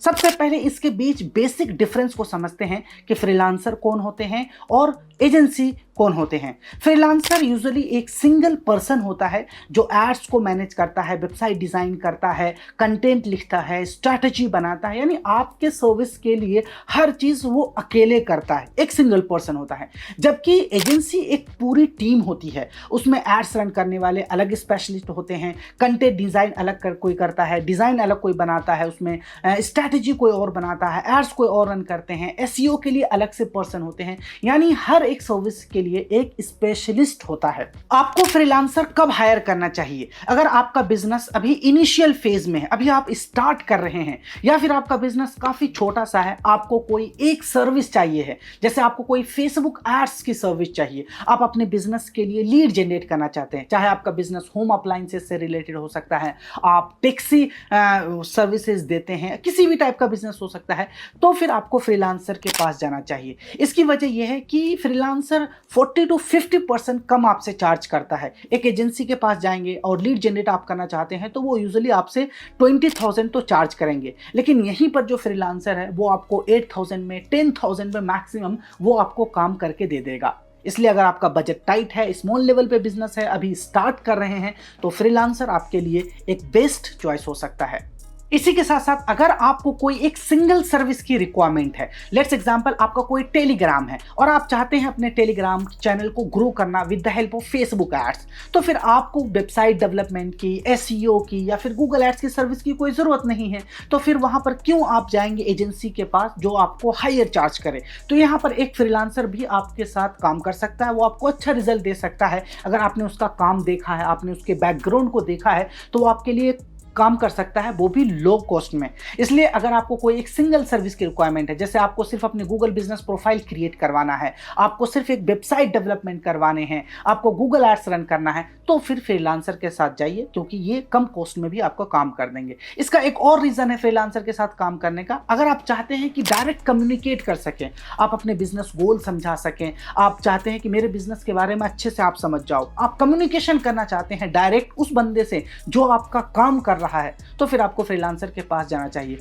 सबसे पहले इसके बीच बेसिक डिफरेंस को समझते हैं कि फ्रीलांसर कौन होते हैं और एजेंसी कौन होते हैं। फ्रीलांसर यूजुअली एक सिंगल पर्सन होता है जो एड्स को मैनेज करता है, वेबसाइट डिजाइन करता है, कंटेंट लिखता है, स्ट्रैटेजी बनाता है, यानी आपके सर्विस के लिए हर चीज वो अकेले करता है, एक सिंगल पर्सन होता है। जबकि एजेंसी एक पूरी टीम होती है, उसमें एड्स रन करने वाले अलग स्पेशलिस्ट होते हैं, कंटेंट डिजाइन अलग कोई करता है, डिजाइन अलग कोई बनाता है, उसमें स्ट्रैटेजी कोई और बनाता है, एड्स कोई और रन करते हैं, एसईओ के लिए अलग से पर्सन होते हैं, यानी हर एक सर्विस के लिए एक स्पेशलिस्ट होता है। आपको फ्रीलांसर कब हायर करना चाहिए? अगर आपका बिजनेस अभी इनिशियल फेज में है, अभी आप स्टार्ट कर रहे हैं, या फिर आपका बिजनेस काफी छोटा सा है, आपको कोई एक सर्विस चाहिए है, जैसे आपको कोई फेसबुक एड्स की सर्विस चाहिए, आप अपने बिजनेस के लिए लीड जनरेट करना चाहते हैं, चाहे आपका बिजनेस होम अप्लायंसेस से रिलेटेड हो सकता है, आप टैक्सी सर्विसेज देते हैं, किसी भी टाइप का बिजनेस हो सकता है, तो फिर आपको फ्रीलांसर के पास जाना चाहिए। इसकी वजह यह है कि फ्रीलांसर 40 to 50% कम आपसे चार्ज करता है। एक एजेंसी के पास जाएंगे और लीड जनरेट आप करना चाहते हैं तो वो यूजुअली आपसे 20,000 तो चार्ज करेंगे, लेकिन यहीं पर जो फ्रीलांसर है वो आपको 8,000 में, 10,000 में मैक्सिमम वो आपको काम करके दे देगा। इसलिए अगर आपका बजट टाइट है, स्मॉल लेवल पे बिजनेस है, अभी स्टार्ट कर रहे हैं, तो फ्रीलांसर आपके लिए एक बेस्ट चॉइस हो सकता है। इसी के साथ साथ अगर आपको कोई एक सिंगल सर्विस की रिक्वायरमेंट है, लेट्स एग्जांपल आपका कोई टेलीग्राम है और आप चाहते हैं अपने टेलीग्राम चैनल को ग्रो करना with the help of Facebook ads, तो फिर आपको वेबसाइट डेवलपमेंट की, एसईओ की या फिर गूगल एड्स की सर्विस की कोई जरूरत नहीं है। तो फिर वहां पर क्यों आप जाएंगे एजेंसी के पास जो आपको हायर चार्ज करे? तो यहाँ पर एक फ्रीलांसर भी आपके साथ काम कर सकता है, वो आपको अच्छा रिजल्ट दे सकता है। अगर आपने उसका काम देखा है, आपने उसके बैकग्राउंड को देखा है, तो वो आपके लिए काम कर सकता है, वो भी लो कॉस्ट में। इसलिए अगर आपको कोई एक सिंगल सर्विस की रिक्वायरमेंट है, जैसे आपको सिर्फ अपने गूगल बिजनेस प्रोफाइल क्रिएट करवाना है, आपको सिर्फ एक वेबसाइट डेवलपमेंट करवाने हैं, आपको गूगल एड्स रन करना है, तो फिर फ्रीलांसर के साथ जाइए, क्योंकि ये कम कॉस्ट में भी आपको काम कर देंगे। इसका एक और रीजन है फ्रीलांसर के साथ काम करने का, अगर आप चाहते हैं कि डायरेक्ट कम्युनिकेट कर सकें, आप अपने बिजनेस गोल समझा सकें, आप चाहते हैं कि मेरे बिजनेस के बारे में अच्छे से आप समझ जाओ, आप कम्युनिकेशन करना चाहते हैं डायरेक्ट उस बंदे से जो आपका काम कर रहा है, तो फिर आपको फ्रीलांसर के पास जाना चाहिए।